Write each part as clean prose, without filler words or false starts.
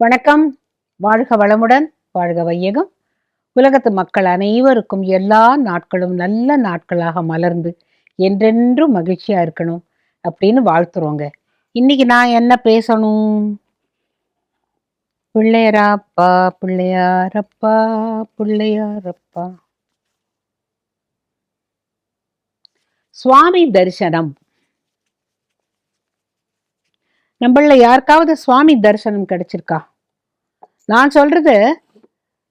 வணக்கம். வாழ்க வளமுடன், வாழ்க வையகம். உலகத்து மக்கள் அனைவருக்கும் எல்லா நாட்களும் நல்ல நாட்களாக மலர்ந்து என்றென்றும் மகிழ்ச்சியா இருக்கணும் அப்படின்னு வாழ்த்துறோங்க. இன்னைக்கு நான் என்ன பேசணும்? பிள்ளையராப்பா பிள்ளையாரப்பா பிள்ளையாரப்பா. சுவாமி தரிசனம். நம்மள யாருக்காவது சுவாமி தரிசனம் கிடைச்சிருக்கா? நான் சொல்றது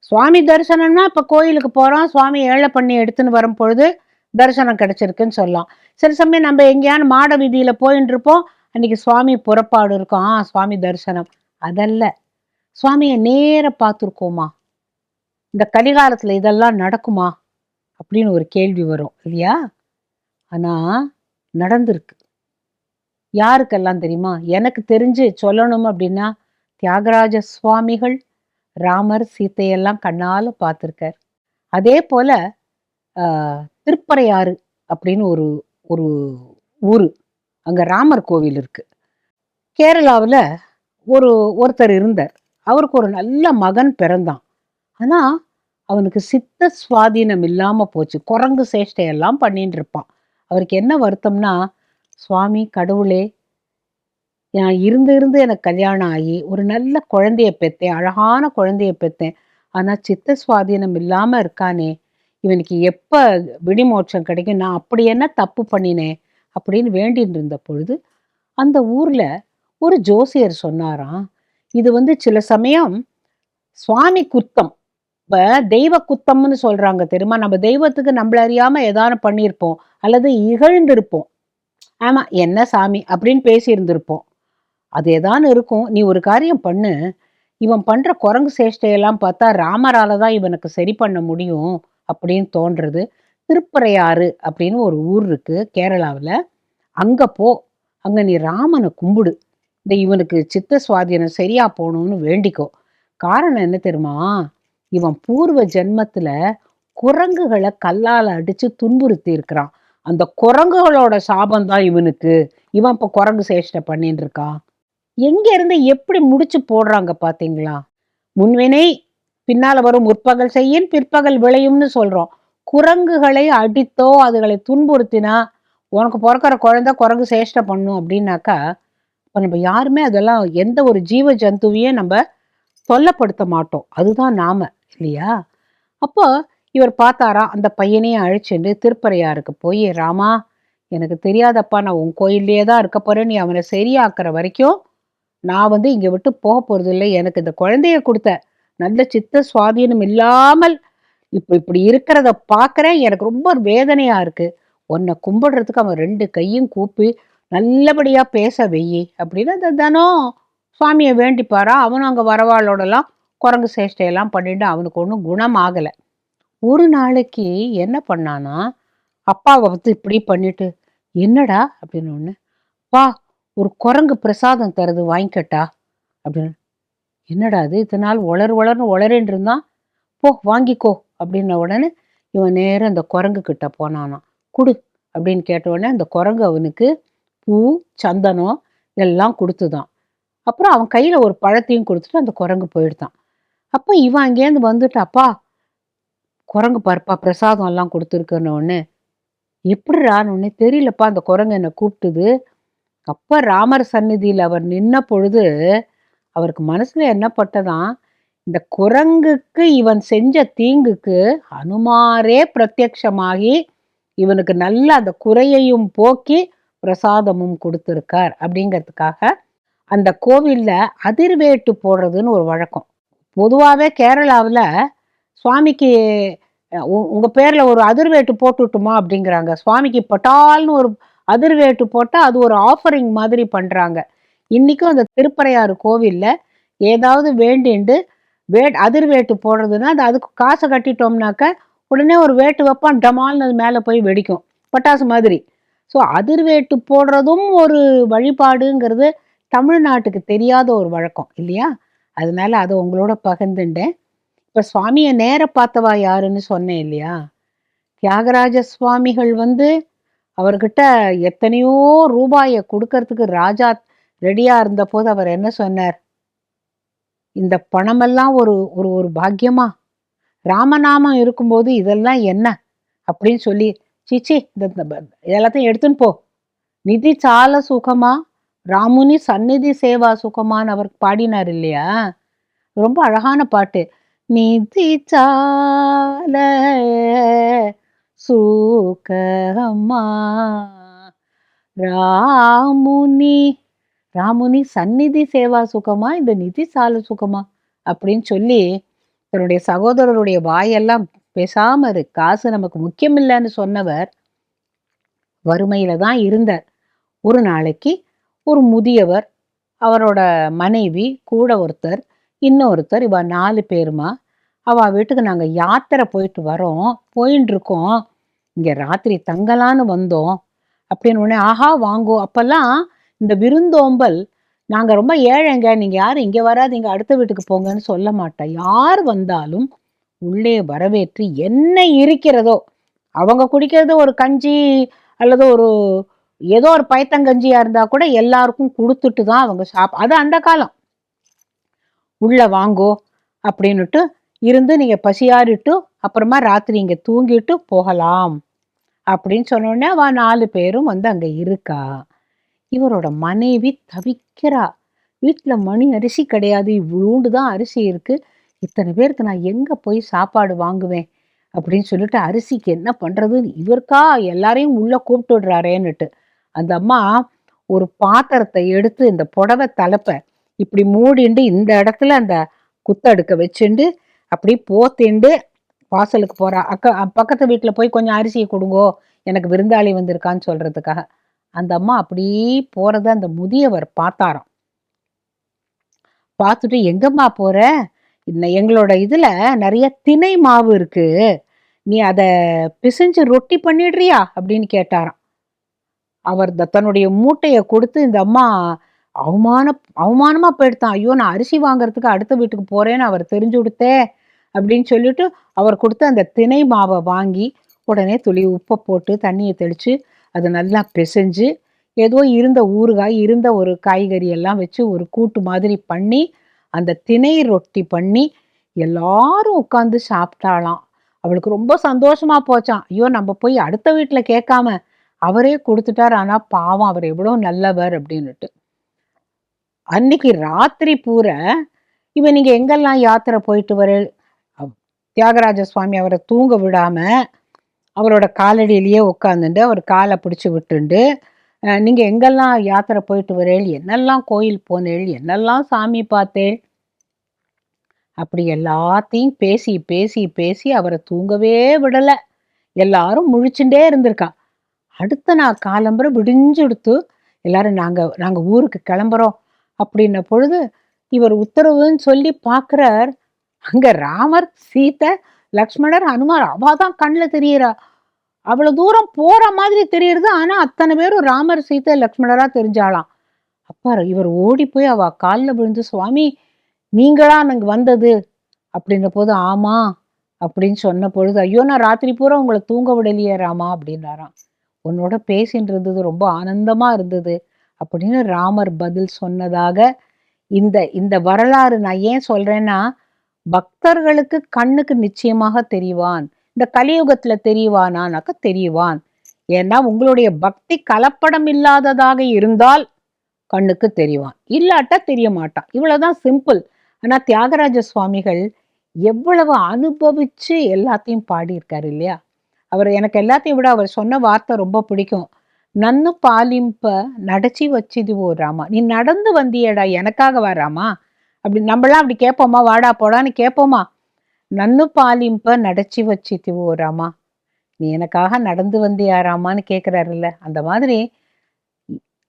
சுவாமி தரிசனம்னா இப்ப கோயிலுக்கு போறோம், சுவாமி ஏழை பண்ணி எடுத்துன்னு வரும் பொழுது தரிசனம் கிடைச்சிருக்குன்னு சொல்லலாம். சில சமயம் நம்ம எங்கேயான மாட வீதியில போயின்னு இருப்போம், அன்னைக்கு சுவாமி புறப்பாடு இருக்கும், சுவாமி தரிசனம். அதல்ல, சுவாமியை நேர பார்த்துருக்கோமா? இந்த கலிகாலத்துல இதெல்லாம் நடக்குமா அப்படின்னு ஒரு கேள்வி வரும் இல்லையா? ஆனா நடந்திருக்கு. யாருக்கெல்லாம் தெரியுமா? எனக்கு தெரிஞ்சு சொல்லணும் அப்படின்னா, தியாகராஜ சுவாமிகள் ராமர் சீத்தையெல்லாம் கண்ணால பார்த்துருக்கார். அதே போல திருப்பறையாறு அப்படின்னு ஒரு ஒரு ஊரு, அங்க ராமர் கோவில் இருக்கு. கேரளாவில் ஒருத்தர் இருந்தார். அவருக்கு ஒரு நல்ல மகன் பிறந்தான். ஆனா அவனுக்கு சித்த சுவாதீனம் இல்லாம போச்சு. குரங்கு சேஷ்டையெல்லாம் பண்ணிட்டு இருப்பான். அவருக்கு என்ன வருத்தம்னா, சுவாமி கடவுளே, நான் இருந்து எனக்கு கல்யாணம் ஆகி ஒரு நல்ல குழந்தைய பெற்றேன், அழகான குழந்தைய பெற்றேன். ஆனா சித்த சுவாதீனம் இல்லாம இருக்கானே, இவனுக்கு எப்ப விடிமோட்சம் கிடைக்கும்? நான் அப்படி என்ன தப்பு பண்ணினேன் அப்படின்னு வேண்டின்னு இருந்த பொழுது, அந்த ஊர்ல ஒரு ஜோசியர் சொன்னாராம், இது சில சமயம் சுவாமி குத்தம். இப்ப தெய்வ குத்தம்னு சொல்றாங்க தெரியுமா? நம்ம தெய்வத்துக்கு நம்மள அறியாம ஏதானு பண்ணியிருப்போம், அல்லது இகழ்ந்திருப்போம். ஆமா, என்ன சாமி அப்படின்னு பேசி இருந்திருப்போம். அது ஏதானு இருக்கும். நீ ஒரு காரியம் பண்ணு, இவன் பண்ற குரங்கு சேஷ்டையெல்லாம் பார்த்தா ராமரால தான் இவனுக்கு சரி பண்ண முடியும் அப்படின்னு தோன்றது. திருப்பறையாறு அப்படின்னு ஒரு ஊர் இருக்கு கேரளாவில். அங்க போ, அங்க நீ ராமனை கும்பிடு, இந்த இவனுக்கு சித்த சுவாதீனம் சரியா போகணும்னு வேண்டிக்கோ. காரணம் என்ன தெரியுமா? இவன் பூர்வ ஜென்மத்துல குரங்குகளை கல்லால் அடிச்சு துன்புறுத்தி இருக்கிறான். அந்த குரங்குகளோட சாபம் தான் இவனுக்கு. இவன் இப்ப குரங்கு சேஷ்டை பண்ணிட்டு இருக்கான். எங்க இருந்து எப்படி முடிச்சு போடுறாங்க பாத்தீங்களா? முன்வினை பின்னால வரும் முற்பகல் செய்யின் பிற்பகல் விளையும்னு சொல்றோம். குரங்குகளை அடித்தோ அதுகளை துன்புறுத்தினா உனக்கு பிறக்கிற குழந்தை குரங்கு சேஷ்டை பண்ணும் அப்படின்னாக்கா, இப்ப நம்ம யாருமே அதெல்லாம் எந்த ஒரு ஜீவ ஜந்துவையும் நம்ம தொல்லப்படுத்த மாட்டோம். அதுதான் நாம இல்லையா? அப்போ இவர் பார்த்தாரா, அந்த பையனையும் அழைச்சிட்டு திருப்பறையாருக்கு போய், ராமா, எனக்கு தெரியாதப்பா, நான் உன் கோயிலே தான் இருக்க போறேன், நீ அவனை சரியாக்குற வரைக்கும் நான் இங்க விட்டு போக போறது இல்லை. எனக்கு இந்த குழந்தைய கொடுத்த நல்ல சித்த சுவாதீனம் இல்லாமல் இப்படி இருக்கிறத பார்க்கறேன், எனக்கு ரொம்ப வேதனையா இருக்கு. உன்னை கும்பிடுறதுக்கு அவன் 2 கையும் கூப்பி நல்லபடியா பேச வெய்யி அப்படின்னு அந்த தினம் சுவாமியை வேண்டிப்பாரா. அவனும் அங்க வரவாளோடலாம் குரங்கு சேஷ்டையெல்லாம் பண்ணிட்டு அவனுக்கு ஒன்றும் குணம் ஆகலை. ஒரு நாளைக்கு என்ன பண்ணானா, அப்பாவை இப்படி பண்ணிட்டு, என்னடா அப்படின்னு ஒண்ணு, பா, ஒரு குரங்கு பிரசாதம் தருது, வாங்கிக்கட்டா அப்படின்னு. என்னடா அது, இதனால் வளர்னு உளறின்னு இருந்தான். போ வாங்கிக்கோ அப்படின்ன உடனே இவன் நேரம் அந்த குரங்கு கிட்ட போனானாம். குடு அப்படின்னு கேட்ட உடனே அந்த குரங்கு அவனுக்கு பூ, சந்தனம் எல்லாம் கொடுத்துதான். அப்புறம் அவன் கையில ஒரு பழத்தையும் கொடுத்துட்டு அந்த குரங்கு போயிடுதான். அப்ப இவன் அங்கேருந்து வந்துட்டு, அப்பா, குரங்கு பாருப்பா பிரசாதம் எல்லாம் கொடுத்துருக்குன்னு ஒண்ணு. எப்படிறான்னு ஒண்ணு தெரியலப்பா, அந்த குரங்கு என்னை கூப்பிட்டுது. அப்ப ராமர் சந்நிதியில் அவர் நின்ன பொழுது அவருக்கு மனசுல என்ன பட்டதான், இந்த குரங்குக்கு இவன் செஞ்ச தீங்குக்கு அனுமாரே பிரத்யக்ஷமாகி இவனுக்கு நல்ல அந்த குறையையும் போக்கி பிரசாதமும் கொடுத்திருக்கார் அப்படிங்கிறதுக்காக அந்த கோவில்ல அதிர்வேட்டு போடுறதுன்னு ஒரு வழக்கம். பொதுவாகவே கேரளாவில் சுவாமிக்கு உங்க பேர்ல ஒரு அதிர்வேட்டு போட்டுட்டுமா அப்படிங்கிறாங்க. சுவாமிக்கு பட்டால்னு ஒரு அதிர்வேட்டு போட்டா அது ஒரு ஆஃபரிங் மாதிரி பண்றாங்க. இன்னைக்கும் அந்த திருப்பறையாறு கோவில்ல ஏதாவது வேண்டிண்டு அதிர்வேட்டு போடுறதுன்னா, அதுக்கு காசை கட்டிட்டோம்னாக்க உடனே ஒரு வேட்டு வைப்பான், டமால்னு அது மேலே போய் வெடிக்கும், பட்டாசு மாதிரி. ஸோ அதிர்வேட்டு போடுறதும் ஒரு வழிபாடுங்கிறது தமிழ்நாட்டுக்கு தெரியாத ஒரு வழக்கம் இல்லையா? அதனால அதை உங்களோட பகிர்ந்துட்டேன். இப்ப சுவாமியை நேர பார்த்தவா யாருன்னு சொன்னேன் இல்லையா? தியாகராஜ சுவாமிகள் அவர்கிட்ட எத்தனையோ ரூபாயை கொடுக்கறதுக்கு ராஜா ரெடியா இருந்த போது அவர் என்ன சொன்னார்? இந்த பணமெல்லாம் ஒரு ஒரு ஒரு பாக்கியமா? ராமநாமம் இருக்கும்போது இதெல்லாம் என்ன அப்படின்னு சொல்லி, சீச்சி எல்லாத்தையும் எடுத்துன்னு போ. நிதி சால சுகமா, ராமுனி சந்நிதி சேவா சுகமான்னு அவர் பாடினார் இல்லையா? ரொம்ப அழகான பாட்டு. நிதி சால சுகமா ராமுனி ராமுனி சந்நிதி சேவா சுகமா, இந்த நிதி சால சுகமா அப்படின்னு சொல்லி தன்னுடைய சகோதரருடைய வாயெல்லாம் பேசாம இரு, காசு நமக்கு முக்கியம் இல்லைன்னு சொன்னவர் வறுமையில தான் இருந்தார். ஒரு நாளைக்கு ஒரு முதியவர், அவரோட மனைவி, கூட ஒருத்தர், இன்னொருத்தர், இவ 4 பேருமா அவ வீட்டுக்கு நாங்க யாத்திரை போயிட்டு வரோம், போயின்னு இருக்கோம், இங்க ராத்திரி தங்கலான்னு வந்தோம் அப்படின்னு உடனே, ஆஹா வாங்கோ. அப்பெல்லாம் இந்த விருந்தோம்பல், நாங்க ரொம்ப ஏழைங்க, நீங்க யாரும் இங்க வராதீங்க, அடுத்த வீட்டுக்கு போங்கன்னு சொல்ல மாட்டேன். யார் வந்தாலும் உள்ளே வரவேற்று என்ன இருக்கிறதோ, அவங்க குடிக்கிறது ஒரு கஞ்சி அல்லது ஒரு ஏதோ ஒரு பயத்தங்கஞ்சியா இருந்தா கூட எல்லாருக்கும் கொடுத்துட்டு தான் அவங்க அது அந்த காலம். உள்ள வாங்கோ அப்படின்னுட்டு இருந்து நீங்க பசியாறிட்டு அப்புறமா ராத்திரி இங்க தூங்கிட்டு போகலாம் அப்படின்னு சொன்ன உடனே அவ 4 பேரும் வந்து அங்க இருக்கா. இவரோட மனைவி தவிக்கிறா. வீட்டுல மணி அரிசி கிடையாது, இவ்வளோண்டு தான் அரிசி இருக்கு, இத்தனை பேருக்கு நான் எங்க போய் சாப்பாடு வாங்குவேன் அப்படின்னு சொல்லிட்டு அரிசிக்கு என்ன பண்றதுன்னு இவருக்கா எல்லாரையும் உள்ள கூப்பிட்டு விடுறாரேன்னுட்டு அந்த அம்மா ஒரு பாத்திரத்தை எடுத்து இந்த புடவை தலைப்ப இப்படி மூடிண்டு இந்த இடத்துல அந்த குத்தடுக்க வச்சுண்டு அப்படி போத்திண்டு வாசலுக்கு போறா. பக்கத்து வீட்டுல போய் கொஞ்சம் அரிசியை கொடுங்கோ, எனக்கு விருந்தாளி வந்திருக்கான்னு சொல்றதுக்காக. அந்த அம்மா அப்படி போறத அந்த முதியவர் பார்த்தாராம். பார்த்துட்டு, எங்கம்மா போற? எங்களோட இதுல நிறைய திணை மாவு இருக்கு, நீ அத பிசைஞ்சு ரொட்டி பண்ணிடுறியா அப்படின்னு கேட்டாராம். அவர் தன்னுடைய மூட்டையை கொடுத்து இந்த அம்மா அவமானமா போயிடுத்தான். ஐயோ, நான் அரிசி வாங்குறதுக்கு அடுத்த வீட்டுக்கு போறேன்னு அவர் தெரிஞ்சு கொடுத்தே அப்படின்னு சொல்லிட்டு அவர் கொடுத்த அந்த திணை மாவை வாங்கி உடனே துளி உப்பை போட்டு தண்ணியை தெளிச்சு அதை நல்லா பிசைஞ்சு ஏதோ இருந்த ஊறுகாய் இருந்த ஒரு காய்கறி எல்லாம் வச்சு ஒரு கூட்டு மாதிரி பண்ணி அந்த திணை ரொட்டி பண்ணி எல்லாரும் உட்காந்து சாப்பிட்டாலாம். அவளுக்கு ரொம்ப சந்தோஷமா போச்சான். ஐயோ, நம்ம போய் அடுத்த வீட்டுல கேட்காம அவரே கொடுத்துட்டார், ஆனா பாவம் அவர் எவ்வளவு நல்லவர் அப்படின்னுட்டு. அன்னைக்கு ராத்திரி பூரா இவன் நீங்க எங்கெல்லாம் யாத்திரை போயிட்டு வர, தியாகராஜ சுவாமி அவரை தூங்க விடாம அவரோட காலடியிலேயே உட்காந்துட்டு அவர் காலை பிடிச்சி விட்டுண்டு, நீங்க எங்கெல்லாம் யாத்திரை போயிட்டு வரேள், என்னெல்லாம் கோயில் போனேள், என்னெல்லாம் சாமி பார்த்தேள் அப்படி எல்லாத்தையும் பேசி பேசி பேசி அவரை தூங்கவே விடல. எல்லாரும் முழிச்சுட்டே இருந்திருக்கா. அடுத்த நாள் காலம்பரை விடிஞ்செடுத்து எல்லாரும் நாங்க ஊருக்கு கிளம்புறோம் அப்படின்ன பொழுது இவர் உத்தரவுன்னு சொல்லி பார்க்கிறார். அங்க ராமர், சீதை, லக்ஷ்மணர், ஹனுமார் அவாதான் கண்ணுல தெரியறா. அவ்வளவு தூரம் போற மாதிரி தெரியுது, ஆனா அத்தனை பேரும் ராமர், சீதை, லக்ஷ்மணரா தெரிஞ்சாலாம். அப்ப இவர் ஓடி போய் அவ காலில் விழுந்து, சுவாமி நீங்களா நாங்க வந்தது அப்படின்ற போது, ஆமா அப்படின்னு சொன்ன பொழுது, ஐயோ நான் ராத்திரி பூரா உங்களை தூங்க விடலையே ராமா அப்படின்னாராம். உன்னோட பேசின்னு இருந்தது ரொம்ப ஆனந்தமா இருந்தது அப்படின்னு ராமர் பதில் சொன்னதாக இந்த இந்த வரலாறு நான் ஏன் சொல்றேன்னா, பக்தர்களுக்கு கண்ணுக்கு நிச்சயமாக தெரிவான். இந்த கலியுகத்துல தெரியவானாக்க தெரிவான். ஏன்னா உங்களுடைய பக்தி கலப்படம் இல்லாததாக இருந்தால் கண்ணுக்கு தெரிவான், இல்லாட்டா தெரிய மாட்டான். இவ்வளவுதான் சிம்பிள். ஆனா தியாகராஜ சுவாமிகள் எவ்வளவு அனுபவிச்சு எல்லாத்தையும் பாடியிருக்காரு இல்லையா? அவர் எனக்கு எல்லாத்தையும் விட அவர் சொன்ன வார்த்தை ரொம்ப பிடிக்கும். நன்னு பாலிம்ப நடச்சி வச்சிதுவோ ராமா, நீ நடந்து வந்தியடா எனக்காக வராமா அப்படி நம்மளாம் அப்படி கேட்போமா? வாடா போடான்னு கேட்போமா? நன்னு பாலிம்ப நடச்சி வச்சிதுவோ ராமா, நீ எனக்காக நடந்து வந்தியா ராமான்னு கேட்கிறாருல்ல. அந்த மாதிரி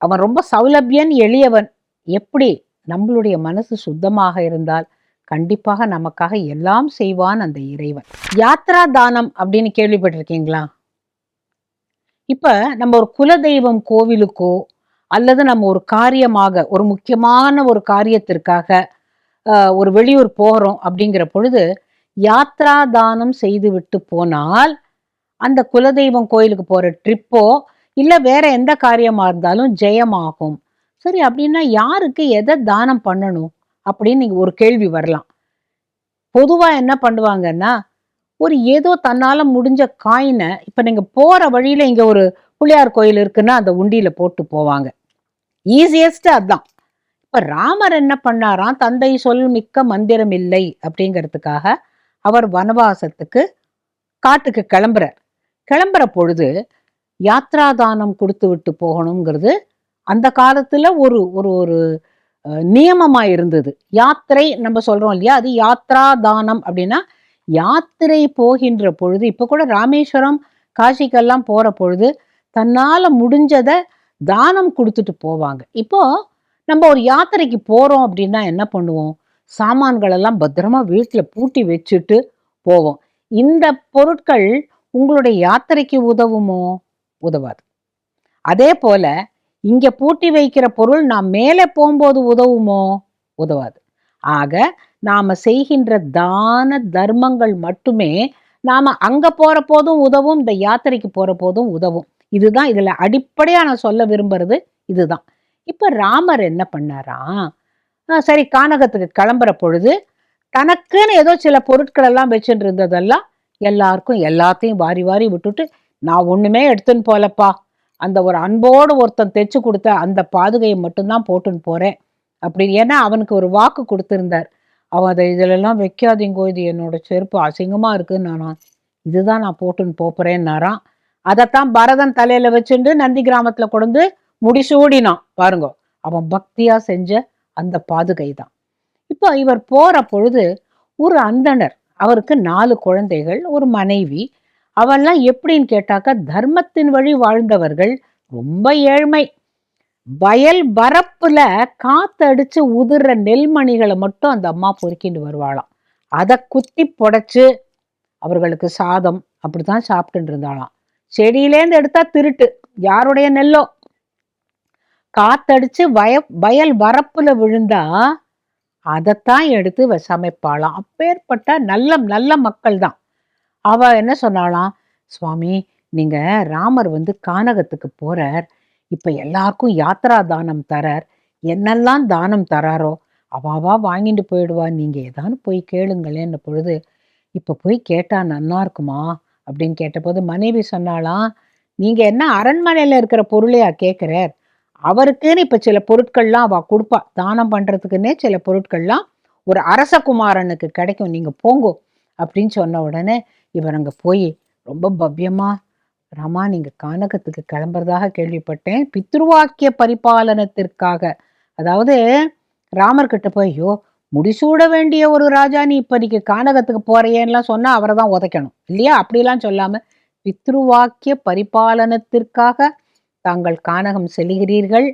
அவன் ரொம்ப சௌலபியன், எளியவன். எப்படி நம்மளுடைய மனசு சுத்தமாக இருந்தால் கண்டிப்பாக நமக்காக எல்லாம் செய்வான் அந்த இறைவன். யாத்ரா தானம் அப்படின்னு கேள்விப்பட்டிருக்கீங்களா? இப்ப நம்ம ஒரு குலதெய்வம் கோவிலுக்கோ அல்லது நம்ம ஒரு காரியமாக ஒரு முக்கியமான ஒரு காரியத்திற்காக ஒரு வெளியூர் போகிறோம் அப்படிங்கிற பொழுது யாத்ரா தானம் செய்து விட்டு போனால் அந்த குலதெய்வம் கோயிலுக்கு போற ட்ரிப்போ இல்ல வேற எந்த காரியமா இருந்தாலும் ஜெயமாகும். சரி, அப்படின்னா யாருக்கு எதை தானம் பண்ணணும் அப்படின்னு நீங்க ஒரு கேள்வி வரலாம். பொதுவா என்ன பண்ணுவாங்கன்னா, ஒரு ஏதோ தன்னால முடிஞ்ச காயின இப்ப நீங்க போற வழியில இங்க ஒரு பிள்ளையார் கோயில் இருக்குன்னா, அந்த உண்டியில போட்டு போவாங்க. ஈஸியஸ்ட் அதான். இப்ப ராமர் என்ன பண்ணாராம், தந்தை சொல் மிக்க மந்திரம் இல்லை அப்படிங்கிறதுக்காக அவர் வனவாசத்துக்கு காட்டுக்கு கிளம்புறார். கிளம்புற பொழுது யாத்ரா தானம் கொடுத்து விட்டு போகணுங்கிறது அந்த காலத்துல ஒரு ஒரு ஒரு நியமமா இருந்தது. யாத்திரை நம்ம சொல்றோம் இல்லையா, அது யாத்ரா தானம் அப்படின்னா யாத்திரை போகின்ற பொழுது, இப்ப கூட ராமேஸ்வரம் காசிக்கெல்லாம் போற பொழுது தன்னால முடிஞ்சதை தானம் கொடுத்துட்டு போவாங்க. இப்போ நம்ம ஒரு யாத்திரைக்கு போறோம் அப்படின்னா என்ன பண்ணுவோம், சாமான்கள் எல்லாம் பத்திரமா வீட்டுல பூட்டி வச்சுட்டு போவோம். இந்த பொருட்கள் உங்களுடைய யாத்திரைக்கு உதவுமோ? உதவாது. அதே போல இங்க பூட்டி வைக்கிற பொருள் நாம் மேலே போகும்போது உதவுமோ? உதவாது. ஆக நாம செய்கின்ற தான தர்மங்கள் மட்டுமே நாம அங்க போற போதும் உதவும், இந்த யாத்திரைக்கு போற போதும் உதவும். இதுதான் இதுல அடிப்படையா நான் சொல்ல விரும்புறது இதுதான். இப்ப ராமர் என்ன பண்ணாராம், சரி கானகத்துக்கு கிளம்புற பொழுது தனக்குன்னு ஏதோ சில பொருட்கள் எல்லாம் வச்சுட்டு இருந்ததெல்லாம் எல்லாருக்கும் எல்லாத்தையும் வாரி வாரி விட்டுட்டு, நான் ஒண்ணுமே எடுத்துன்னு போலப்பா, அந்த ஒரு அன்போடு ஒருத்தன் தைச்சு கொடுத்த அந்த பாதுகையை மட்டும்தான் போட்டுன்னு போறேன் அப்படின்னு. ஏன்னா அவனுக்கு ஒரு வாக்கு கொடுத்திருந்தார். அவன் அதை இதுலெல்லாம் வைக்காதீங்கோ, இது என்னோட செருப்பு அசிங்கமா இருக்குன்னு நானா, இதுதான் நான் போட்டுன்னு போறேன்னாராம். அதைத்தான் பரதன் தலையில வச்சுட்டு நந்தி கிராமத்துல கொண்டு முடிசூடினான் பாருங்க. அவன் பக்தியா செஞ்ச அந்த பாதுகை தான். இப்போ இவர் போற பொழுது ஒரு அந்தணர், அவருக்கு 4 குழந்தைகள், ஒரு மனைவி. அவெல்லாம் எப்படின்னு கேட்டாக்கா தர்மத்தின் வழி வாழ்ந்தவர்கள், ரொம்ப ஏழ்மை. வயல் வரப்புல காத்தடிச்சு உதிர்ற நெல்மணிகளை மட்டும் அந்த அம்மா பொறுக்கிட்டு வருவாளாம். அதை குத்தி புடைச்சு அவர்களுக்கு சாதம் அப்படித்தான் சாப்பிட்டு இருந்தாளாம். செடியிலேருந்து எடுத்தா திருட்டு, யாருடைய நெல்லோ, காத்தடிச்சு வயல் வரப்புல விழுந்தா அதைத்தான் எடுத்து சமைப்பாளாம். அப்பேற்பட்ட நல்ல நல்ல மக்கள் தான். அவ என்ன சொன்னாலாம், சுவாமி நீங்க ராமர் கானகத்துக்கு போறார், இப்ப எல்லாருக்கும் யாத்ரா தானம் தரார், என்னெல்லாம் தானம் தராரோ அவாவா வாங்கிட்டு போயிடுவா, நீங்க ஏதாவது போய் கேளுங்களேன்னு பொழுது, இப்ப போய் கேட்டா நன்னா இருக்குமா அப்படின்னு கேட்டபோது மனைவி சொன்னாலாம், நீங்க என்ன அரண்மனையில இருக்கிற பொருளையா கேட்கிறார், அவருக்குன்னு இப்ப சில பொருட்கள்லாம் அவ கொடுப்பா, தானம் பண்றதுக்குன்னே சில பொருட்கள்லாம் ஒரு அரசகுமாரனுக்கு கிடைக்கும், நீங்க போங்கோ அப்படின்னு சொன்ன உடனே இவர் அங்க போய் ரொம்ப பவ்யமா, ராமா நீங்க கானகத்துக்கு கிளம்புறதாக கேள்விப்பட்டேன், பித்ருவாக்கிய பரிபாலனத்திற்காக. அதாவது ராமர் கிட்ட போய், ஐயோ முடிசூட வேண்டிய ஒரு ராஜா நீ இப்ப நீங்க கானகத்துக்கு போறியேன்னுலாம் சொன்னா அவரை தான் உதைக்கணும் இல்லையா? அப்படிலாம் சொல்லாம பித்ருவாக்கிய பரிபாலனத்திற்காக தாங்கள் கானகம் செல்கிறீர்கள்,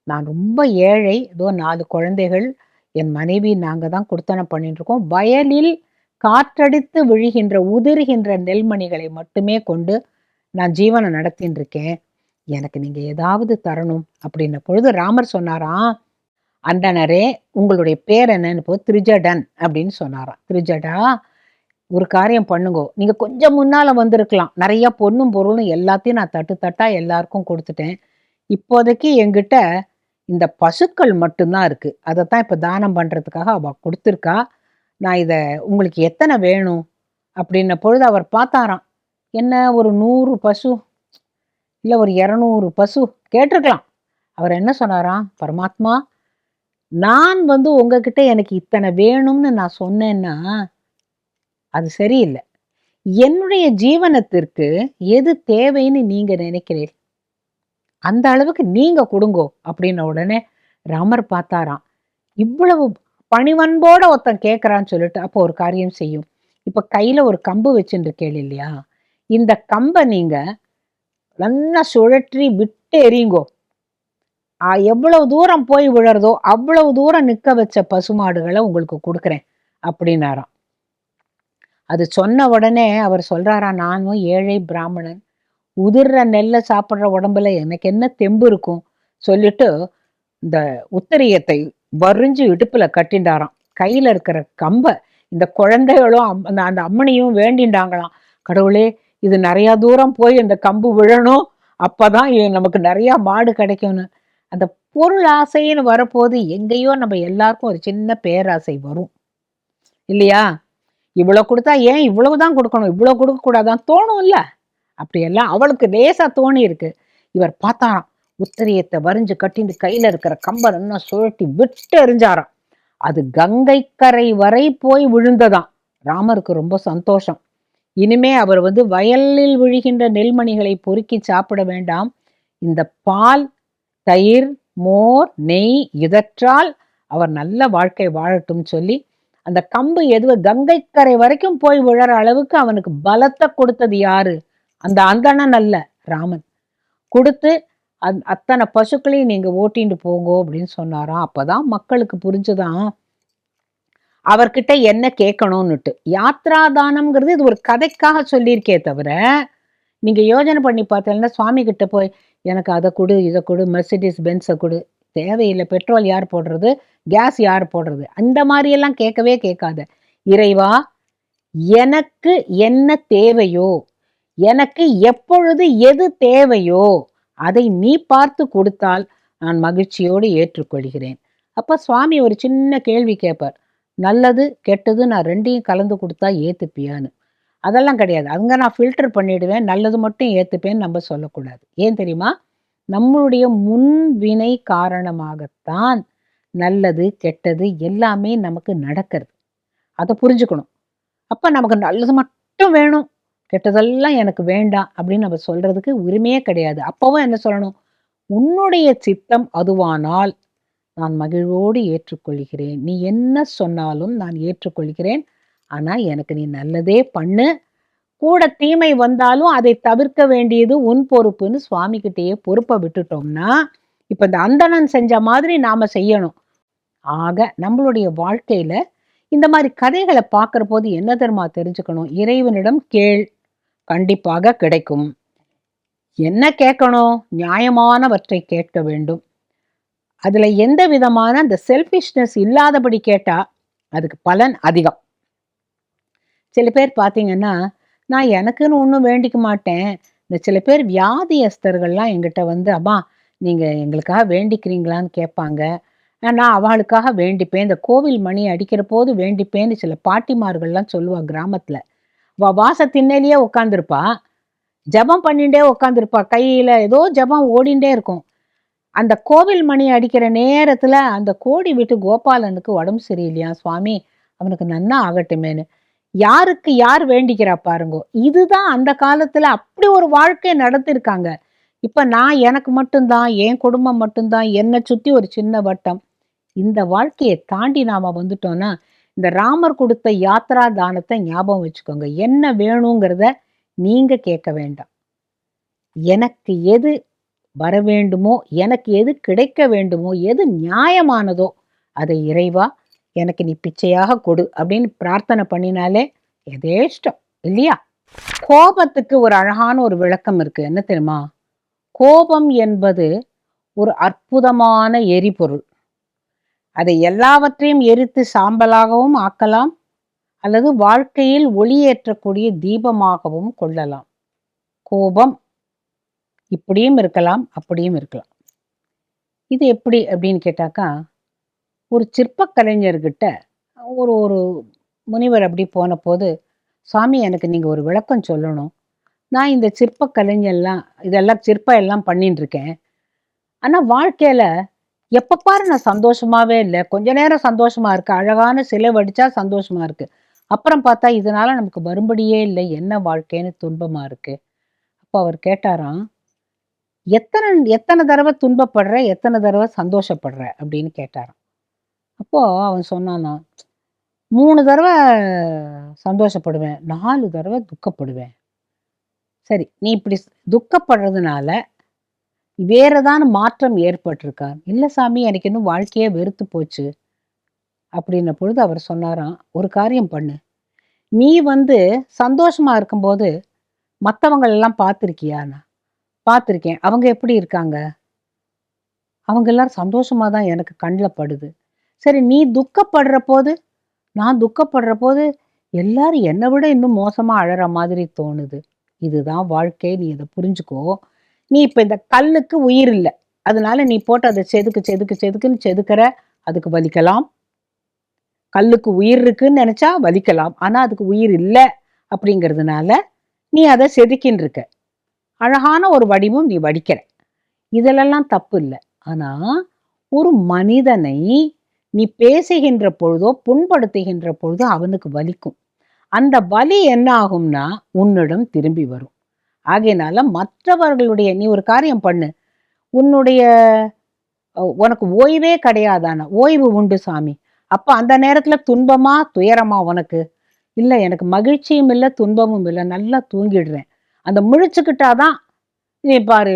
நான் ரொம்ப ஏழை, ஏதோ 4 குழந்தைகள், என் மனைவி நாங்க தான் கொடுத்தனம் பண்ணிட்டு இருக்கோம், வயலில் காற்றடித்து விழுகின்ற உதிர்கின்ற நெல்மணிகளை மட்டுமே கொண்டு நான் ஜீவனை நடத்தின்னு இருக்கேன், எனக்கு நீங்க ஏதாவது தரணும் அப்படின்ன பொழுது ராமர் சொன்னாராம், அந்தனரே உங்களுடைய பேர் என்னன்னு போ, திரிஜடன் அப்படின்னு சொன்னாராம். திரிஜடா ஒரு காரியம் பண்ணுங்கோ, நீங்க கொஞ்சம் முன்னால வந்திருக்கலாம், நிறைய பொண்ணும் பொருளும் எல்லாத்தையும் நான் தட்டு தட்டா எல்லாருக்கும் கொடுத்துட்டேன், இப்போதைக்கு என்கிட்ட இந்த பசுக்கள் மட்டும்தான் இருக்கு, அதைத்தான் இப்ப தானம் பண்றதுக்காக அவ கொடுத்துருக்கா, நான் இதை உங்களுக்கு எத்தனை வேணும் அப்படின்ன பொழுது அவர் பார்த்தாராம், என்ன ஒரு 100 பசு இல்லை ஒரு 200 பசு கேட்டிருக்கலாம். அவர் என்ன சொன்னாராம், பரமாத்மா நான் உங்ககிட்ட எனக்கு இத்தனை வேணும்னு நான் சொன்னேன்னா அது சரியில்லை, என்னுடைய ஜீவனத்திற்கு எது தேவைன்னு நீங்க நினைக்கிறீர்கள், அந்த அளவுக்கு நீங்க கொடுங்கோ அப்படின்ன உடனே ராமர் பார்த்தாராம், இவ்வளவு பணிவன்போட ஒருத்தன் கேட்கறான்னு சொல்லிட்டு, அப்போ ஒரு காரியம் செய்யும், இப்ப கையில ஒரு கம்பு வச்சுட்டு இருக்கேள் இல்லையா, இந்த கம்பை நீங்க நல்லா சுழற்றி விட்டு எறியுங்கோ, எவ்வளவு தூரம் போய் விழறதோ அவ்வளவு தூரம் நிக்க வச்ச பசுமாடுகளை உங்களுக்கு கொடுக்குறேன் அப்படின்னாராம். அது சொன்ன உடனே அவர் சொல்றாரா, நானும் ஏழை பிராமணன், உதிர்ற நெல்லை சாப்பிட்ற உடம்புல எனக்கு என்ன தெம்பு இருக்கும் சொல்லிட்டு இந்த உத்தரியத்தை வரிஞ்சு இடுப்புல கட்டிண்டாராம். கையில இருக்கிற கம்ப இந்த குழந்தைகளும் அந்த அம்மனையும் வேண்டிண்டாங்களாம், கடவுளே இது நிறைய தூரம் போய் இந்த கம்பு விழணும், அப்பதான் நமக்கு நிறைய மாடு கிடைக்கும்னு. அந்த பொருள் ஆசைன்னு வரப்போது எங்கேயோ நம்ம எல்லாருக்கும் ஒரு சின்ன பேராசை வரும் இல்லையா? இவ்வளவு கொடுத்தா ஏன் இவ்வளவுதான் கொடுக்கணும், இவ்வளவு கொடுக்க கூடாதான் தோணும் இல்ல? அப்படியெல்லாம் அவளுக்கு லேசா தோணி இருக்கு. இவர் பார்த்தாராம், உத்தரியத்தை வரிஞ்சு கட்டிட்டு கையில இருக்கிற கம்பர் இன்னும் சுழட்டி விட்டு எறிஞ்சாராம். அது கங்கை கரை வரை போய் விழுந்ததாம். ராமருக்கு ரொம்ப சந்தோஷம். இனிமே அவர் வயலில் விழுகின்ற நெல்மணிகளை பொறுக்கி சாப்பிட வேண்டாம், இந்த பால், தயிர், மோர், நெய் இதற்றால் அவர் நல்ல வாழ்க்கை வாழட்டும் சொல்லி அந்த கம்பு கங்கை கரை வரைக்கும் போய் விழற அளவுக்கு அவனுக்கு பலத்தை கொடுத்தது யாரு? அந்த அந்தணன் அல்ல, ராமன். கொடுத்து அத்தனை பசுக்களையும் நீங்க ஓட்டிட்டு போங்க அப்படின்னு சொன்னாராம். அப்பதான் மக்களுக்கு புரிஞ்சுதான் அவர்கிட்ட என்ன கேட்கணும்னுட்டு. யாத்ரா தானம்ங்கிறது இது ஒரு கதைக்காக சொல்லியிருக்கே தவிர, நீங்க யோஜனை பண்ணி பார்த்தீங்கன்னா சுவாமி கிட்ட போய் எனக்கு அதை கொடு, இதை கொடு, மெர்சிடிஸ் பென்ஸை கொடு, தேவையில்லை, பெட்ரோல் யார் போடுறது, கேஸ் யார் போடுறது, அந்த மாதிரி எல்லாம் கேட்கவே கேட்காத. இறைவா, எனக்கு என்ன தேவையோ, எனக்கு எப்பொழுது எது தேவையோ அதை நீ பார்த்து கொடுத்தால் நான் மகிழ்ச்சியோடு ஏற்றுக்கொள்கிறேன். அப்ப சுவாமி ஒரு சின்ன கேள்வி கேட்பார், நல்லது கெட்டது நான் ரெண்டையும் கலந்து கொடுத்தா ஏத்துப்பியான்னு. அதெல்லாம் கிடையாது, அங்க நான் ஃபில்டர் பண்ணிடுவேன், நல்லது மட்டும் ஏத்துப்பேன்னு நம்ம சொல்லக்கூடாது. ஏன் தெரியுமா? நம்மளுடைய முன்வினை காரணமாகத்தான் நல்லது கெட்டது எல்லாமே நமக்கு நடக்கிறது. அதை புரிஞ்சுக்கணும். அப்ப நமக்கு நல்லது மட்டும் வேணும், கெட்டதெல்லாம் எனக்கு வேண்டாம் அப்படின்னு நம்ம சொல்றதுக்கு உரிமையே கிடையாது. அப்பவும் என்ன சொல்லணும்? உன்னுடைய சித்தம் அதுவானால் நான் மகிழ்வோடு ஏற்றுக்கொள்கிறேன், நீ என்ன சொன்னாலும் நான் ஏற்றுக்கொள்கிறேன், ஆனா எனக்கு நீ நல்லதே பண்ணு, கூட தீமை வந்தாலும் அதை தவிர்க்க வேண்டியது உன் பொறுப்புன்னு சுவாமி கிட்டேயே பொறுப்பை விட்டுட்டோம்னா இப்ப இந்த அந்தணன் செஞ்ச மாதிரி நாம செய்யணும். ஆக நம்மளுடைய வாழ்க்கையில இந்த மாதிரி கதைகளை பார்க்கிற போது என்ன தெரியுமா தெரிஞ்சுக்கணும்? இறைவனிடம் கேள், கண்டிப்பாக கிடைக்கும். என்ன கேட்கணும்? நியாயமானவற்றை கேட்க வேண்டும். அதுல எந்த விதமான அந்த செல்ஃபிஷ்னஸ் இல்லாதபடி கேட்டா அதுக்கு பலன் அதிகம். சில பேர் பார்த்தீங்கன்னா, நான் எனக்குன்னு ஒன்றும் வேண்டிக்க மாட்டேன். இந்த சில பேர் வியாதியஸ்தர்கள்லாம் எங்கிட்ட அம்மா நீங்க எங்களுக்காக வேண்டிக்கிறீங்களான்னு கேட்பாங்க. நான் அவளுக்காக வேண்டிப்பேன். இந்த கோவில் மணி அடிக்கிற போது வேண்டிப்பேன்னு சில பாட்டிமார்கள்லாம் சொல்லுவா. கிராமத்துல வாச திண்ணையிலேயே உட்காந்துருப்பா, ஜபம் பண்ணிட்டே உட்காந்துருப்பா, கையில ஏதோ ஜபம் ஓடிண்டே இருக்கும். அந்த கோவில் மணி அடிக்கிற நேரத்துல அந்த கோடி வீட்டு கோபாலனுக்கு உடம்பு சரியில்லையா சுவாமி, அவனுக்கு நன்னா ஆகட்டுமேனு யாருக்கு யார் வேண்டிக்கிறா பாருங்கோ. இதுதான் அந்த காலத்துல அப்படி ஒரு வாழ்க்கை நடத்திருக்காங்க. இப்ப நான் எனக்கு மட்டும்தான், என் குடும்பம் மட்டும்தான், என்னை சுத்தி ஒரு சின்ன வட்டம். இந்த வாழ்க்கையை தாண்டி நாம வந்துட்டோம்னா இந்த ராமர் கொடுத்த யாத்ரா தானத்தை ஞாபகம் வச்சுக்கோங்க. என்ன வேணுங்கிறத நீங்க கேட்க வேண்டாம். எனக்கு எது வர வேண்டுமோ, எனக்கு எது கிடைக்க வேண்டுமோ, எது நியாயமானதோ அதை இறைவா எனக்கு நீ பிச்சையாக கொடு அப்படின்னு பிரார்த்தனை பண்ணினாலே எதேஷ்டம் இல்லையா? கோபத்துக்கு ஒரு அழகான ஒரு விளக்கம் இருக்கு. என்ன தெரியுமா? கோபம் என்பது ஒரு அற்புதமான எரிபொருள். அதை எல்லாவற்றையும் எரித்து சாம்பலாகவும் ஆக்கலாம், அல்லது வாழ்க்கையில் ஒளியேற்றக்கூடிய தீபமாகவும் கொள்ளலாம். கோபம் இப்படியும் இருக்கலாம், அப்படியும் இருக்கலாம். இது எப்படி அப்படின்னு கேட்டாக்கா, ஒரு சிற்ப கலைஞர்கிட்ட ஒரு ஒரு முனிவர் அப்படி போன போது, சாமி எனக்கு நீங்க ஒரு விளக்கம் சொல்லணும், நான் இந்த சிற்ப கலைஞர்லாம் இதெல்லாம் சிற்பம் எல்லாம் பண்ணிட்டு இருக்கேன், ஆனா வாழ்க்கையில எப்ப பாரு நான் சந்தோஷமாவே இல்லை, கொஞ்ச நேரம் சந்தோஷமா இருக்கு, அழகான சிலை வடிச்சா சந்தோஷமா இருக்கு, அப்புறம் பார்த்தா இதனால நமக்கு வரும்படியே இல்லை, என்ன வாழ்க்கைன்னு துன்பமா இருக்கு. அப்போ அவர் கேட்டாராம், எத்தனை எத்தனை தடவை துன்பப்படுற, எத்தனை தடவை சந்தோஷப்படுற அப்படின்னு கேட்டாராம். அப்போ அவன் சொன்னானா, 3 தடவை சந்தோஷப்படுவேன், 4 தடவை துக்கப்படுவேன். சரி, நீ இப்படி துக்கப்படுறதுனால வேற ஏதாவது மாற்றம் ஏற்பட்டிருக்கா? இல்ல சாமி, எனக்கு இன்னும் வாழ்க்கையே வெறுத்து போச்சு அப்படின்ன பொழுது அவர் சொன்னாராம், ஒரு காரியம் பண்ணு, நீ சந்தோஷமா இருக்கும்போது மற்றவங்க எல்லாம் பார்த்துருக்கியானா? பார்த்துருக்கேன். அவங்க எப்படி இருக்காங்க? அவங்க எல்லாரும் சந்தோஷமா தான் எனக்கு கண்ணில் படுது. சரி, நீ துக்கப்படுற போது, நான் துக்கப்படுற போது எல்லாரும் என்னை விட இன்னும் மோசமா அழற மாதிரி தோணுது. இதுதான் வாழ்க்கை, நீ இதை புரிஞ்சுக்கோ. நீ இப்ப இந்த கல்லுக்கு உயிர் இல்லை, அதனால நீ போட்டு அதை செதுக்குன்னு செதுக்கிற, அதுக்கு வலிக்கலாம். கல்லுக்கு உயிர் இருக்குன்னு நினைச்சா வலிக்கலாம். ஆனா அதுக்கு உயிர் இல்லை அப்படிங்கிறதுனால நீ அதை செதுக்கின்னு இருக்க. அழகான ஒரு வடிவம் நீ வடிக்கிற. இதிலெல்லாம் தப்பு இல்லை. ஆனா ஒரு மனிதனை நீ பேசுகின்ற பொழுதோ புண்படுத்துகின்ற பொழுதோ அவனுக்கு வலிக்கும். அந்த வலி என்ன ஆகும்னா உன்னிடம் திரும்பி வரும். ஆகையினால மற்றவர்களுடைய நீ ஒரு காரியம் பண்ணு. உன்னுடைய உனக்கு ஓய்வே கிடையாதானா? ஓய்வு உண்டு சாமி. அப்ப அந்த நேரத்துல துன்பமா துயரமா உனக்கு? இல்ல, எனக்கு மகிழ்ச்சியும் இல்லை துன்பமும் இல்லை, நல்லா தூங்கிடுறேன். அந்த முழிச்சுக்கிட்டாதான் நீ பாரு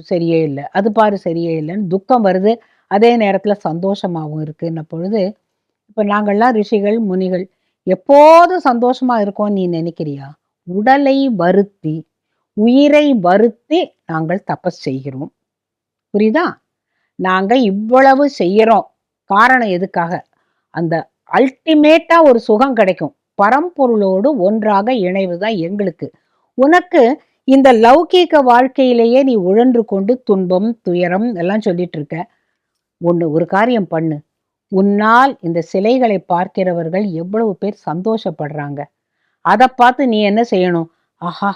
சரியே இல்லை, அது பாரு சரியே இல்லைன்னு துக்கம் வருது. அதே நேரத்துல சந்தோஷமாவும் இருக்குன்ன பொழுது, இப்ப நாங்கள்லாம் ரிஷிகள் முனிகள் எப்போதும் சந்தோஷமா இருக்கோம்னு நீ நினைக்கிறியா? உடலை வருத்தி உயிரை வருத்தி நாங்கள் தபஸ் செய்கிறோம். புரியுதா? நாங்க இவ்வளவு செய்யறோம். காரணம் எதுக்காக? அந்த அல்டிமேட்டா ஒரு சுகம் கிடைக்கும். பரம்பொருளோடு ஒன்றாக இணைவுதான் எங்களுக்கு. உனக்கு இந்த லௌகீக வாழ்க்கையிலேயே நீ உழன்று கொண்டு துன்பம் துயரம் எல்லாம் சொல்லிட்டு இருக்க. ஒரு காரியம் பண்ணு. உன்னால் இந்த சிலைகளை பார்க்கிறவர்கள் எவ்வளவு பேர் சந்தோஷப்படுறாங்க, அதை பார்த்து நீ என்ன செய்யணும்? ஆஹா,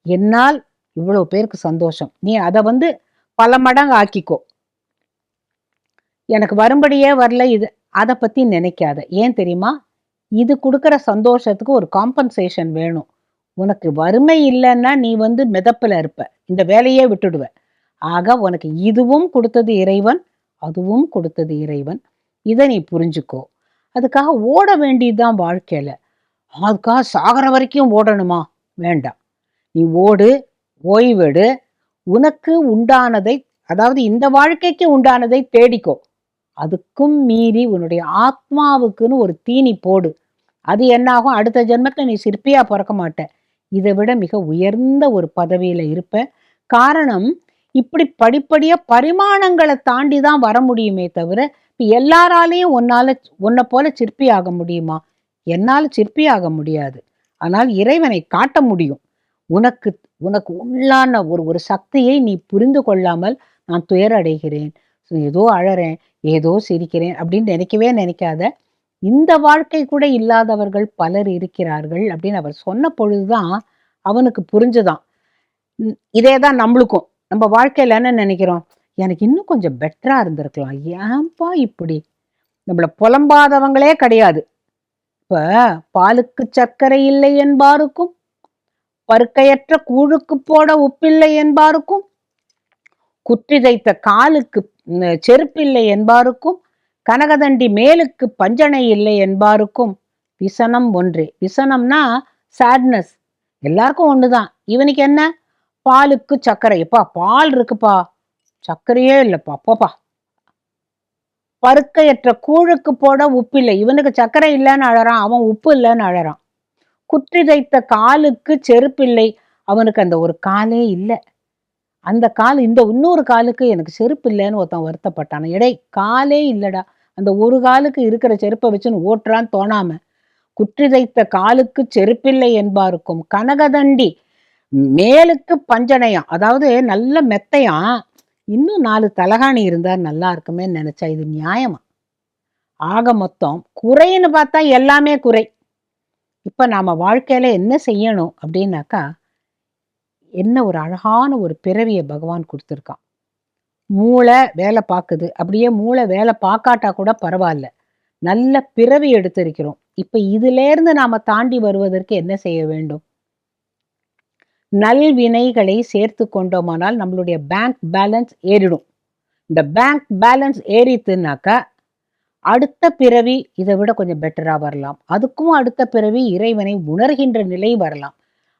என்னால் இவ்வளவு பேருக்கு சந்தோஷம். நீ அதை பல மடங்கு ஆக்கிக்கோ. எனக்கு வரும்படியே வரல இது, அதை பத்தி நினைக்காத. ஏன் தெரியுமா? இது கொடுக்குற சந்தோஷத்துக்கு ஒரு காம்பன்சேஷன் வேணும். உனக்கு வறுமை இல்லைன்னா நீ மிதப்புல இருப்ப, இந்த வேலையே விட்டுடுவ. ஆக உனக்கு இதுவும் கொடுத்தது இறைவன், அதுவும் கொடுத்தது இறைவன். இதை நீ புரிஞ்சுக்கோ. அதுக்காக ஓட வேண்டியதுதான் வாழ்க்கையில. அதுக்காக சாகர வரைக்கும் ஓடணுமா? வேண்டாம். நீ ஓடு, ஓய்வெடு. உனக்கு உண்டானதை, அதாவது இந்த வாழ்க்கைக்கு உண்டானதை தேடிக்கோ. அதுக்கும் மீறி உன்னுடைய ஆத்மாவுக்குன்னு ஒரு தீனி போடு. அது என்னாகும்? அடுத்த ஜென்மத்துல நீ சிற்பியா பிறக்க மாட்ட, இதை விட மிக உயர்ந்த ஒரு பதவியில இருப்ப. காரணம், இப்படி படிப்படியா பரிமாணங்களை தாண்டி தான் வர முடியுமே தவிர எல்லாராலையும் உன்னை போல சிற்பி ஆக முடியுமா? என்னால் சிற்பி ஆக முடியாது. ஆனால் இறைவனை காட்ட முடியும். உனக்கு உனக்கு உள்ளான ஒரு சக்தியை நீ புரிந்து கொள்ளாமல் நான் துயர அடைகிறேன், ஏதோ அழறேன், ஏதோ சிரிக்கிறேன் அப்படின்னு நினைக்கவே நினைக்காத. இந்த வாழ்க்கை கூட இல்லாதவர்கள் பலர் இருக்கிறார்கள் அப்படின்னு அவர் சொன்ன பொழுதுதான் அவனுக்கு புரிஞ்சுதான். இதேதான் நம்மளுக்கும். நம்ம வாழ்க்கையில என்ன நினைக்கிறோம்? எனக்கு இன்னும் கொஞ்சம் பெட்டரா இருந்திருக்கலாம், ஏன்பா இப்படி? நம்மள புலம்பாதவங்களே கிடையாது. இப்ப பாலுக்கு சர்க்கரை இல்லை என்பாருக்கும், பருக்கையற்ற கூழுக்கு போட உப்பில்லை என்பாருக்கும், குற்றிதைத்த காலுக்கு செருப்பில்லை என்பாருக்கும், கனகதண்டி மேலுக்கு பஞ்சனை இல்லை என்பாருக்கும் விசனம் ஒன்றே. விசனம்னா சேட்னஸ். எல்லாருக்கும் ஒண்ணுதான். இவனுக்கு என்ன? பாலுக்கு சர்க்கரை. எப்பா பால் இருக்குப்பா, சர்க்கரையே இல்லப்பா, போப்பா. பருக்கையற்ற கூழுக்கு போட உப்பில்லை. இவனுக்கு சர்க்கரை இல்லைன்னு அழறான், அவன் உப்பு இல்லைன்னு அழறான். குற்றிதைத்த காலுக்கு செருப்பில்லை, அவனுக்கு அந்த ஒரு காலே இல்லை. அந்த கால், இந்த இன்னொரு காலுக்கு எனக்கு செருப்பு இல்லைன்னு ஒருத்தன் வருத்தப்பட்டான். எடை, காலே இல்லடா, அந்த ஒரு காலுக்கு இருக்கிற செருப்பை வச்சுன்னு ஓட்டுறான்னு தோணாம. குற்றிதைத்த காலுக்கு செருப்பில்லை என்பாருக்கும், கனகதண்டி மேலுக்கு பஞ்சனையாம், அதாவது நல்ல மெத்தையாம், இன்னும் 4 தலகாணி இருந்தா நல்லா இருக்குமே நினைச்சா இது நியாயமா? ஆக மொத்தம் குறைன்னு பார்த்தா எல்லாமே குறை. இப்ப நாம வாழ்க்கையில என்ன செய்யணும் அப்படின்னாக்கா, என்ன ஒரு அழகான ஒரு பிறவியை பகவான் கொடுத்துருக்கான். மூளை வேலை பார்க்குது, அப்படியே மூளை வேலை பார்க்காட்டா கூட பரவாயில்ல, நல்ல பிறவி எடுத்திருக்கிறோம். இப்ப இதுல இருந்து நாம தாண்டி வருவதற்கு என்ன செய்ய வேண்டும்? நல்வினைகளை சேர்த்து கொண்டோமானால் நம்மளுடைய பேங்க் பேலன்ஸ் ஏறிடும். இந்த பேங்க் பேலன்ஸ் ஏறித்துனாக்கா அடுத்த பிறவி இதை விட கொஞ்சம் பெட்டரா வரலாம். அதுக்கும் அடுத்த பிறவி இறைவனை உணர்கின்ற நிலை வரலாம்.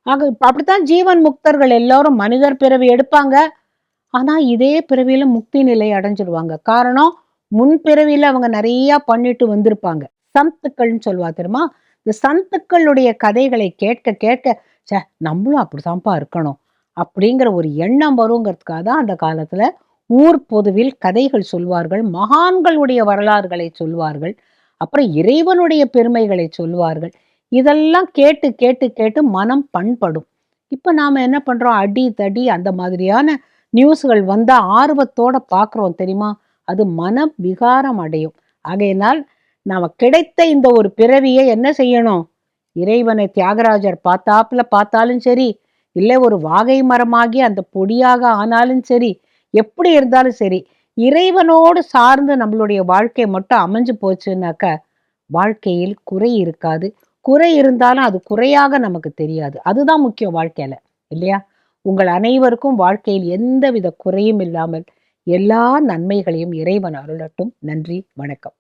ஆக அப்படித்தான் ஜீவன் முக்தர்கள் எல்லாரும் மனிதர் பிறவி எடுப்பாங்க. ஆனா இதே பிறவியில முக்தி நிலை அடைஞ்சிடுவாங்க. காரணம், முன் பிறவியில அவங்க நிறைய பண்ணிட்டு வந்திருப்பாங்க. சந்துக்கள்னு சொல்லுவா தெரியுமா? இந்த சந்துக்களுடைய கதைகளை கேட்க கேட்க சே, நம்மளும் அப்படித்தான்ப்பா இருக்கணும் அப்படிங்கிற ஒரு எண்ணம் வருங்கிறதுக்காக தான் அந்த காலத்துல ஊர் பொதுவில் கதைகள் சொல்வார்கள், மகான்களுடைய வரலாறுகளை சொல்வார்கள், அப்புறம் இறைவனுடைய பெருமைகளை சொல்வார்கள். இதெல்லாம் கேட்டு கேட்டு கேட்டு மனம் பண்படும். இப்ப நாம என்ன பண்றோம்? அடி தடி அந்த மாதிரியான நியூஸ்கள் வந்தா ஆர்வத்தோட பார்க்குறோம் தெரியுமா, அது மன விகாரம் அடையும். ஆகையினால் நாம கிடைத்த இந்த ஒரு பிறவியை என்ன செய்யணும்? இறைவனை தியாகராஜர் பார்த்தாப்புல பார்த்தாலும் சரி, இல்லை ஒரு வாகை மரமாகி அந்த பொடியாக ஆனாலும் சரி, எப்படி இருந்தாலும் சரி, இறைவனோடு சார்ந்து நம்மளுடைய வாழ்க்கை மட்டும் அமைஞ்சு போச்சுன்னாக்க வாழ்க்கையில் குறை இருக்காது. குறை இருந்தாலும் அது குறையாக நமக்கு தெரியாது. அதுதான் முக்கியம் வாழ்க்கையில, இல்லையா? உங்கள் அனைவருக்கும் வாழ்க்கையில் எந்தவித குறையும் இல்லாமல் எல்லா நன்மைகளையும் இறைவன் அருளட்டும். நன்றி, வணக்கம்.